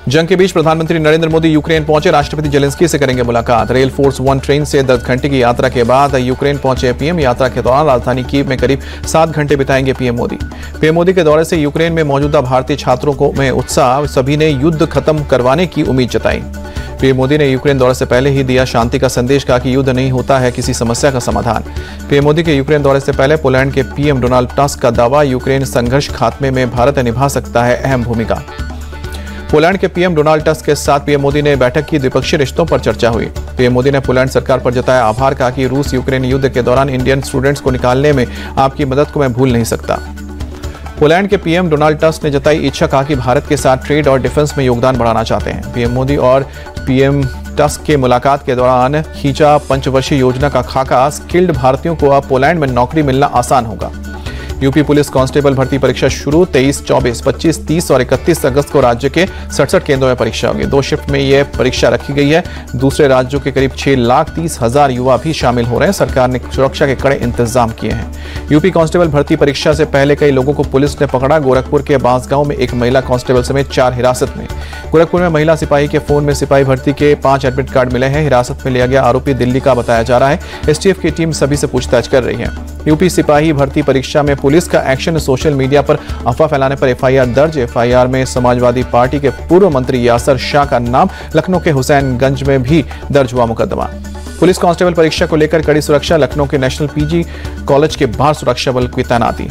जंग के बीच प्रधानमंत्री नरेंद्र मोदी यूक्रेन पहुंचे, राष्ट्रपति जेलेंस्की से करेंगे मुलाकात। रेल फोर्स 1 ट्रेन से 10 घंटे की यात्रा के बाद यूक्रेन पहुंचे पीएम। यात्रा के दौरान राजधानी कीव में करीब 7 घंटे बिताएंगे पीएम मोदी। पीएम मोदी के दौरे से यूक्रेन में मौजूदा भारतीय छात्रों को में उत्साह, सभी ने युद्ध खत्म करवाने की उम्मीद जताई। पीएम मोदी ने यूक्रेन दौरे से पहले ही दिया शांति का संदेश, कहा कि युद्ध नहीं होता है किसी समस्या का समाधान। पीएम मोदी के यूक्रेन दौरे से पहले पोलैंड के पीएम डोनाल्ड टस्क का दावा, यूक्रेन संघर्ष खात्मे में भारत निभा सकता है अहम भूमिका। पोलैंड के पीएम डोनाल्ड टस्क के साथ पीएम मोदी ने बैठक की, द्विपक्षीय रिश्तों पर चर्चा हुई। पीएम मोदी ने पोलैंड सरकार पर जताया आभार, कहा कि रूस यूक्रेन युद्ध के दौरान इंडियन स्टूडेंट्स को निकालने में आपकी मदद को मैं भूल नहीं सकता। पोलैंड के पीएम डोनाल्ड टस्क ने जताई इच्छा, कहा कि भारत के साथ ट्रेड और डिफेंस में योगदान बढ़ाना चाहते हैं। पीएम मोदी और पीएम टस्क के मुलाकात के दौरान खींचा पंचवर्षीय योजना का खाका, स्किल्ड भारतीयों को अब पोलैंड में नौकरी मिलना आसान होगा। यूपी पुलिस कांस्टेबल भर्ती परीक्षा शुरू, 23, 24, 25, 30 और 31 अगस्त को राज्य के 67 केंद्रों में परीक्षा होगी। 2 शिफ्ट में यह परीक्षा रखी गई है। दूसरे राज्यों के करीब 6,30,000 युवा भी शामिल हो रहे हैं। सरकार ने सुरक्षा के कड़े इंतजाम किए हैं। यूपी कांस्टेबल भर्ती परीक्षा से पहले कई लोगों को पुलिस ने पकड़ा। गोरखपुर के बांसगांव में एक महिला कांस्टेबल समेत 4 हिरासत में। गोरखपुर में महिला सिपाही के फोन में सिपाही भर्ती के 5 एडमिट कार्ड मिले हैं। हिरासत में लिया गया आरोपी दिल्ली का बताया जा रहा है। एसटीएफ की टीम सभी से पूछताछ कर रही है। यूपी सिपाही भर्ती परीक्षा में पुलिस का एक्शन, सोशल मीडिया पर अफवाह फैलाने पर एफआईआर दर्ज। एफआईआर में समाजवादी पार्टी के पूर्व मंत्री यासर शाह का नाम, लखनऊ के हुसैनगंज में भी दर्ज हुआ मुकदमा। पुलिस कांस्टेबल परीक्षा को लेकर कड़ी सुरक्षा, लखनऊ के नेशनल पीजी कॉलेज के बाहर सुरक्षा बल की तैनाती।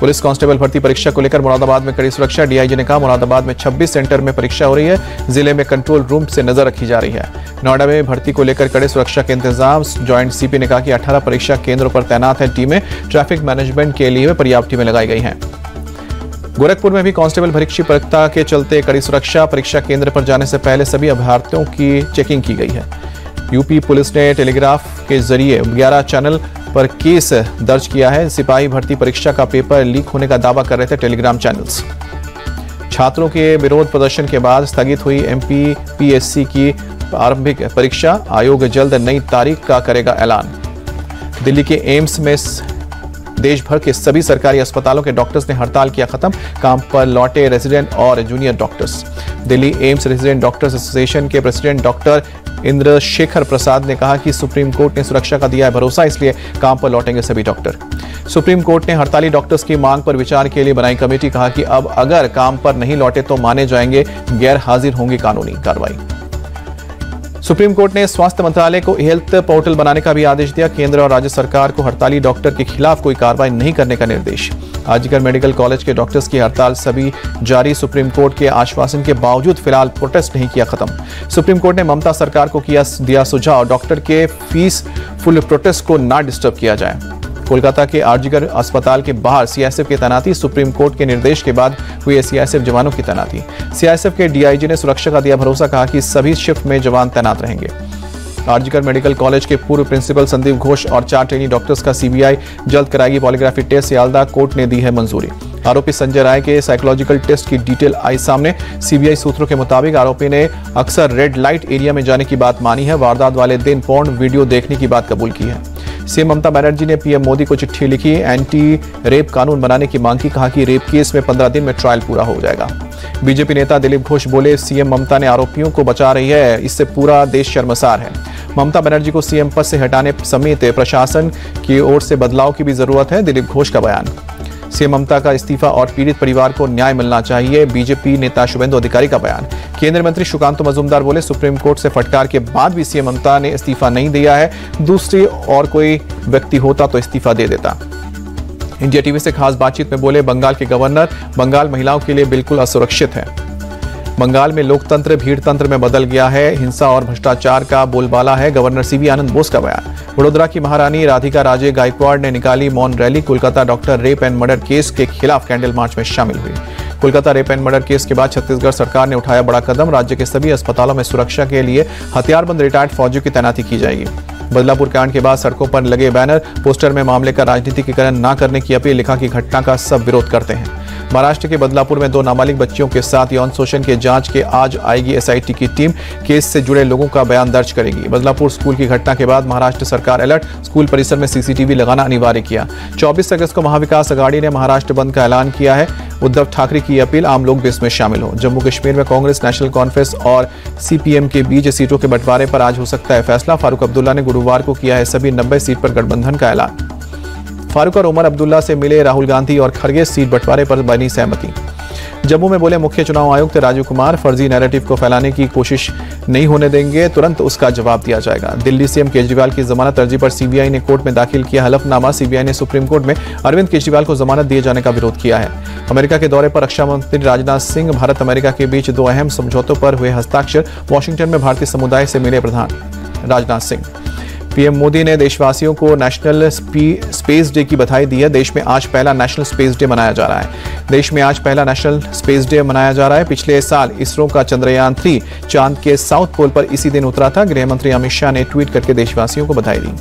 पुलिस कांस्टेबल भर्ती परीक्षा को लेकर मुरादाबाद में कड़ी सुरक्षा, डीआईजी ने कहा मुरादाबाद में 26 सेंटर में परीक्षा हो रही है। जिले में कंट्रोल रूम से नजर रखी जा रही है। नोएडा में भर्ती को लेकर कड़े सुरक्षा के इंतजाम, ज्वाइंट सीपी ने कहा कि 18 परीक्षा केंद्रों पर तैनात है टीमें। ट्रैफिक मैनेजमेंट के लिए पर्याप्त टीमें लगाई गई हैं। गोरखपुर में भी कांस्टेबल परीक्षा के चलते कड़ी सुरक्षा, परीक्षा केंद्र पर जाने से पहले सभी अभ्यर्थियों की चेकिंग की गई है। यूपी पुलिस ने टेलीग्राफ के जरिए 11 चैनल पर केस दर्ज किया है। सिपाही भर्ती परीक्षा का पेपर लीक होने का दावा कर रहे थे टेलीग्राम चैनल्स। छात्रों के विरोध प्रदर्शन के बाद स्थगित हुई एमपीपीएससी की आरंभिक परीक्षा, आयोग जल्द नई तारीख का करेगा ऐलान। दिल्ली के एम्स में देश भर के सभी सरकारी अस्पतालों के डॉक्टर्स ने हड़ताल किया खत्म, काम पर लौटे रेजिडेंट और junior doctors. Delhi AIIMS resident doctors association के प्रेसिडेंट डॉक्टर इंद्रशेखर प्रसाद ने कहा कि सुप्रीम कोर्ट ने सुरक्षा का दिया है भरोसा, इसलिए काम पर लौटेंगे सभी डॉक्टर। सुप्रीम कोर्ट ने हड़ताली डॉक्टर्स की मांग पर विचार के लिए बनाई कमेटी, कहा कि अब अगर काम पर नहीं लौटे तो माने जाएंगे गैर हाजिर होंगी कानूनी कार्रवाई। सुप्रीम कोर्ट ने स्वास्थ्य मंत्रालय को हेल्थ पोर्टल बनाने का भी आदेश दिया। केंद्र और राज्य सरकार को हड़ताली डॉक्टर के खिलाफ कोई कार्रवाई नहीं करने का निर्देश। आजकर मेडिकल कॉलेज के डॉक्टर्स की हड़ताल सभी जारी, सुप्रीम कोर्ट के आश्वासन के बावजूद फिलहाल प्रोटेस्ट नहीं किया खत्म। सुप्रीम कोर्ट ने ममता सरकार को दिया सुझाव, डॉक्टर के फीस फुल प्रोटेस्ट को ना डिस्टर्ब किया जाए। कोलकाता के आरजीकर अस्पताल के बाहर सीआईएसएफ की तैनाती, सुप्रीम कोर्ट के निर्देश के बाद हुई सीआईएसएफ जवानों की तैनाती। सीआईएसएफ के डीआईजी ने सुरक्षा का दिया भरोसा, कहा कि सभी शिफ्ट में जवान तैनात रहेंगे। आरजीकर मेडिकल कॉलेज के पूर्व प्रिंसिपल संदीप घोष और 4 ट्रेनी डॉक्टर्स का सीबीआई जल्द कराएगी पॉलीग्राफी टेस्ट, सियालदा कोर्ट ने दी है मंजूरी। आरोपी संजय राय के साइकोलॉजिकल टेस्ट की डिटेल आई सामने। सीबीआई सूत्रों के मुताबिक आरोपी ने अक्सर रेड लाइट एरिया में जाने की बात मानी है। वारदात वाले दिन पोर्न वीडियो देखने की बात कबूल की है। सीएम ममता बनर्जी ने पीएम मोदी को चिट्ठी लिखी, एंटी रेप कानून बनाने की मांग की, कहा कि रेप केस में 15 दिन में ट्रायल पूरा हो जाएगा। बीजेपी नेता दिलीप घोष बोले, सीएम ममता ने आरोपियों को बचा रही है, इससे पूरा देश शर्मसार है। ममता बनर्जी को सीएम पद से हटाने समेत प्रशासन की ओर से बदलाव की भी जरूरत है, दिलीप घोष का बयान। सीएम ममता का इस्तीफा और पीड़ित परिवार को न्याय मिलना चाहिए, बीजेपी नेता शुभेंदु अधिकारी का बयान। केंद्रीय मंत्री सुकांत मजूमदार बोले, सुप्रीम कोर्ट से फटकार के बाद भी सीएम ममता ने इस्तीफा नहीं दिया है, दूसरी और कोई व्यक्ति होता तो इस्तीफा दे देता। इंडिया टीवी से खास बातचीत में बोले बंगाल के गवर्नर, बंगाल महिलाओं के लिए बिल्कुल असुरक्षित है। बंगाल में लोकतंत्र भीड़ तंत्र में बदल गया है, हिंसा और भ्रष्टाचार का बोलबाला है, गवर्नर सीवी आनंद बोस का बयान। वडोदरा की महारानी राधिका राजे गायकवाड़ ने निकाली मौन rally, Kolkata doctor rape and murder case के खिलाफ कैंडल मार्च में शामिल हुई। Kolkata rape and murder case के बाद छत्तीसगढ़ सरकार ने उठाया बड़ा कदम, राज्य के सभी अस्पतालों में सुरक्षा के लिए हथियारबंद रिटायर्ड फौजियों की तैनाती की जाएगी। बदलापुर कांड के बाद सड़कों पर लगे बैनर, पोस्टर में मामले का राजनीतिकीकरण न करने की अपील, लिखा कि घटना का सब विरोध करते हैं। महाराष्ट्र के बदलापुर में 2 नाबालिग बच्चियों के साथ यौन शोषण के जांच के आज आएगी एसआईटी की टीम। केस से जुड़े लोगों का बयान दर्ज करेगी। बदलापुर स्कूल की घटना के बाद महाराष्ट्र सरकार अलर्ट, स्कूल परिसर में सीसीटीवी लगाना अनिवार्य किया। 24 अगस्त को महाविकास अघाड़ी ने महाराष्ट्र बंद का ऐलान किया है। उद्धव ठाकरे की अपील, आम लोग भी इसमें शामिल हो। जम्मू कश्मीर में कांग्रेस, नेशनल कॉन्फ्रेंस और सीपीएम के बीच सीटों के बंटवारे पर आज हो सकता है फैसला। फारूक अब्दुल्ला ने गुरुवार को किया है सभी 90 सीट पर गठबंधन का ऐलान। फारूक और उमर अब्दुल्ला से मिले राहुल गांधी और खरगे, सीट बंटवारे पर बनी सहमति। जम्मू में बोले मुख्य चुनाव आयुक्त राजीव कुमार, फर्जी नैरेटिव को फैलाने की कोशिश नहीं होने देंगे, तुरंत उसका जवाब दिया जाएगा। दिल्ली सीएम केजरीवाल की जमानत अर्जी पर सीबीआई ने कोर्ट में दाखिल किया हलफनामा। सीबीआई ने सुप्रीम कोर्ट में अरविंद केजरीवाल को जमानत दिए जाने का विरोध किया है। अमेरिका के दौरे पर रक्षा मंत्री राजनाथ सिंह, भारत अमेरिका के बीच 2 अहम समझौतों पर हुए हस्ताक्षर। वॉशिंगटन में भारतीय समुदाय से मिले प्रधान राजनाथ सिंह। पीएम मोदी ने देशवासियों को नेशनल स्पेस डे की बधाई दी है। देश में आज पहला नेशनल स्पेस डे मनाया जा रहा है। पिछले साल इसरो का चंद्रयान 3 चांद के साउथ पोल पर इसी दिन उतरा था। गृह मंत्री अमित शाह ने ट्वीट करके देशवासियों को बधाई दी।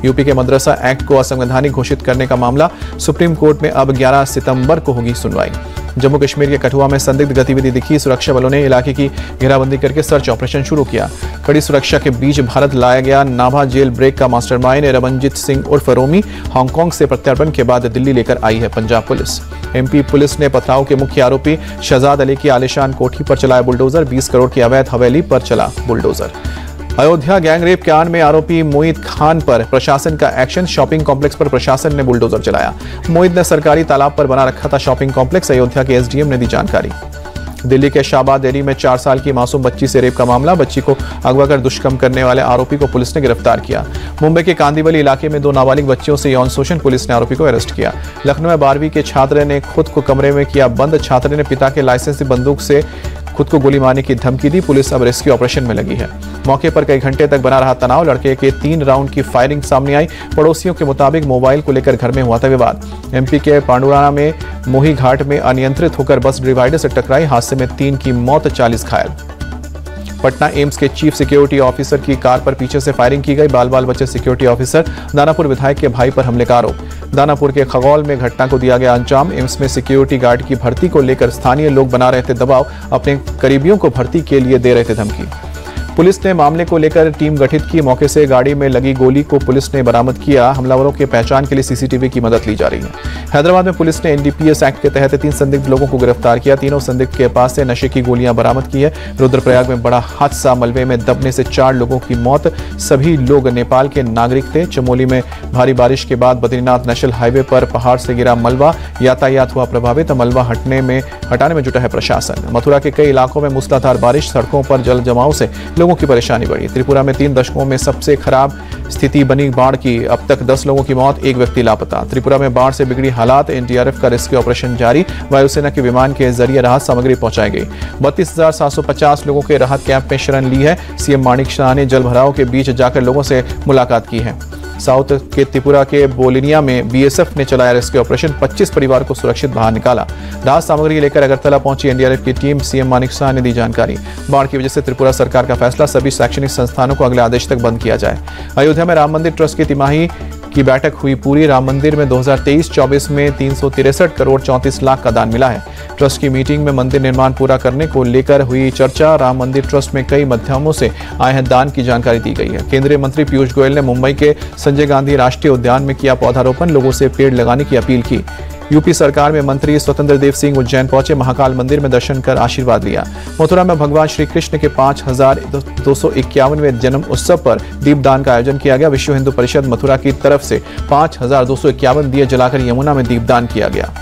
यूपी के मदरसा एक्ट को असंवैधानिक घोषित करने का मामला सुप्रीम कोर्ट में अब 11 सितंबर को होगी सुनवाई। जम्मू कश्मीर के कठुआ में संदिग्ध गतिविधि दिखी। सुरक्षा बलों ने इलाके की घेराबंदी करके सर्च ऑपरेशन शुरू किया। कड़ी सुरक्षा के बीच भारत लाया गया नाभा जेल ब्रेक का मास्टरमाइंड रमनजीत सिंह उर्फ रोमी, हांगकांग से प्रत्यर्पण के बाद दिल्ली लेकर आई है पंजाब पुलिस। एमपी पुलिस ने पथराव के मुख्य आरोपी शहजाद अली की आलीशान कोठी पर चलाया बुलडोजर। 20 करोड़ की अवैध हवेली पर चला बुलडोजर। अयोध्या गैंगरेप कांड में आरोपी मोहित खान पर प्रशासन का एक्शन। शॉपिंग कॉम्प्लेक्स पर प्रशासन ने बुलडोजर चलाया। मोहित ने सरकारी तालाब पर बना रखा था शॉपिंग कॉम्प्लेक्स। अयोध्या के एसडीएम ने दी जानकारी। दिल्ली के शाहबाद डेयरी में 4 साल की मासूम बच्ची से रेप का मामला। बच्ची को अगवा कर दुष्कर्म करने वाले आरोपी को पुलिस ने गिरफ्तार किया। मुंबई के कांदीवली इलाके में 2 नाबालिग बच्चियों से यौन शोषण, पुलिस ने आरोपी को अरेस्ट किया। लखनऊ में 12वीं के छात्र ने खुद को कमरे में किया बंद। छात्र ने पिता के लाइसेंसी बंदूक से खुद को गोली मारने की धमकी दी। पुलिस अब रेस्क्यू ऑपरेशन में लगी है। मौके पर कई घंटे तक बना रहा तनाव। लड़के के 3 राउंड की फायरिंग सामने आई। पड़ोसियों के मुताबिक मोबाइल को लेकर घर में हुआ था विवाद। एमपी के पांडुराना में मोही घाट में अनियंत्रित होकर बस डिवाइडर से टकराई। हादसे में 3 की मौत, 40 घायल। पटना एम्स के चीफ सिक्योरिटी ऑफिसर की कार पर पीछे से फायरिंग की गई। बाल बचे सिक्योरिटी ऑफिसर। दानापुर विधायक के भाई पर हमले का आरोप। दानापुर के खगौल में घटना को दिया गया अंजाम। एम्स में सिक्योरिटी गार्ड की भर्ती को लेकर स्थानीय लोग बना रहे थे दबाव। अपने करीबियों को भर्ती के लिए दे रहे थे धमकी। पुलिस ने मामले को लेकर टीम गठित की। मौके से गाड़ी में लगी गोली को पुलिस ने बरामद किया। हमलावरों की पहचान के लिए सीसीटीवी की मदद ली जा रही है। हैदराबाद में पुलिस ने एनडीपीएस एक्ट के तहत 3 संदिग्ध लोगों को गिरफ्तार किया। तीनों संदिग्ध के पास से नशे की गोलियां बरामद की है। रुद्रप्रयाग में बड़ा हादसा, मलबे में दबने से 4 लोगों की मौत। सभी लोग नेपाल के नागरिक थे। चमोली में भारी बारिश के बाद बद्रीनाथ नेशनल हाईवे पर पहाड़ से गिरा मलबा, यातायात हुआ प्रभावित। मलबा हटाने में जुटा है प्रशासन। मथुरा के कई इलाकों में मूसलाधार बारिश, सड़कों पर जल जमाव से लोगों की परेशानी बढ़ी। त्रिपुरा में 3 दशकों में सबसे खराब स्थिति बनी बाढ़ की। अब तक 10 लोगों की मौत, 1 व्यक्ति लापता। त्रिपुरा में बाढ़ से बिगड़ी हालात। एनडीआरएफ का रेस्क्यू ऑपरेशन जारी। वायुसेना के विमान के जरिए राहत सामग्री पहुंचाई गई। 32,750 लोगों के राहत कैंप में शरण ली है। सीएम माणिक शाह ने जल भराव के बीच जाकर लोगों से मुलाकात की है। साउथ के त्रिपुरा के बोलिनिया में बीएसएफ ने चलाया रेस्क्यू ऑपरेशन। 25 परिवार को सुरक्षित बाहर निकाला। राहत सामग्री लेकर अगरतला पहुंची एनडीआरएफ की टीम। सीएम माणिक शाह ने दी जानकारी। बाढ़ की वजह से त्रिपुरा सरकार का फैसला, सभी शैक्षणिक संस्थानों को अगले आदेश तक बंद किया जाए। अयोध्या में राम मंदिर ट्रस्ट की तिमाही की बैठक हुई पूरी। राम मंदिर में 2023-24 में 363 करोड़ 34 लाख का दान मिला है। ट्रस्ट की मीटिंग में मंदिर निर्माण पूरा करने को लेकर हुई चर्चा। राम मंदिर ट्रस्ट में कई माध्यमों से आए हैं दान की जानकारी दी गई है। केंद्रीय मंत्री पीयूष गोयल ने मुंबई के संजय गांधी राष्ट्रीय उद्यान में किया पौधारोपण, लोगों से पेड़ लगाने की अपील की। यूपी सरकार में मंत्री स्वतंत्र देव सिंह उज्जैन पहुंचे। महाकाल मंदिर में दर्शन कर आशीर्वाद लिया। मथुरा में भगवान श्री कृष्ण के 5251वें जन्म उत्सव पर दीपदान का आयोजन किया गया। विश्व हिंदू परिषद मथुरा की तरफ से 5251 दिए जलाकर यमुना में दीपदान किया गया।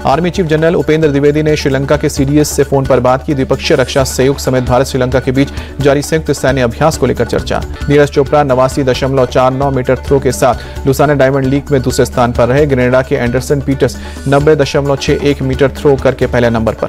Army chief general Upendra Dwivedi ने श्रीलंका के सीडीएस से फोन पर बात की। द्विपक्षीय रक्षा सहयोग समेत भारत श्रीलंका के बीच जारी संयुक्त सैन्य अभ्यास को लेकर चर्चा। नीरज चोपड़ा 89.49 मीटर थ्रो के साथ लुसाने डायमंड लीग में दूसरे स्थान पर रहे। कनाडा के एंडरसन पीटर्स 90.61 मीटर थ्रो करके पहले नंबर पर।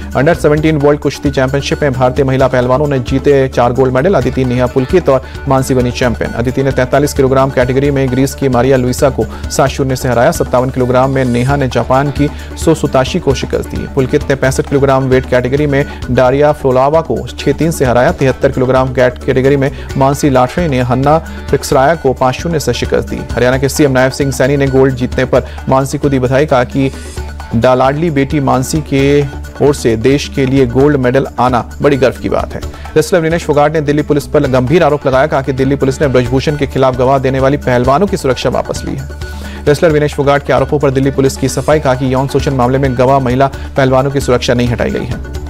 अंडर 17 वर्ल्ड कुश्ती चैंपियनशिप में भारतीय महिला पहलवानों ने जीते 4 गोल्ड मेडल। अदिति नेहा पुलकित और मानसी बनी चैंपियन। अदिति ने 43 किलोग्राम कैटेगरी में ग्रीस की मारिया लुइसा को 7-0 से हराया। 57 किलोग्राम में नेहा ने जापान की सो सुताशी को शिकस्त दी। पुलकित ने 65 किलोग्राम वेट कैटेगरी में डारिया फ्लोलावा को 6-3 से हराया। 73 किलोग्राम कैटेगरी में मानसी लाठरे ने हन्ना पिक्सराया को 5-0 से शिकस्त दी। हरियाणा के सीएम नायब सिंह सैनी ने गोल्ड जीतने पर मानसी को दी बधाई। कहा कि लाडली बेटी मानसी के ओर से देश के लिए गोल्ड मेडल आना बड़ी गर्व की बात है। रेसलर विनेश फोगाट ने दिल्ली पुलिस पर गंभीर आरोप लगाया, कहा कि दिल्ली पुलिस ने ब्रजभूषण के खिलाफ गवाह देने वाली पहलवानों की सुरक्षा वापस ली है। रेसलर विनेश फोगाट के आरोपों पर दिल्ली पुलिस की सफाई, कहा कि यौन शोषण मामले में गवाह महिला पहलवानों की सुरक्षा नहीं हटाई गई है।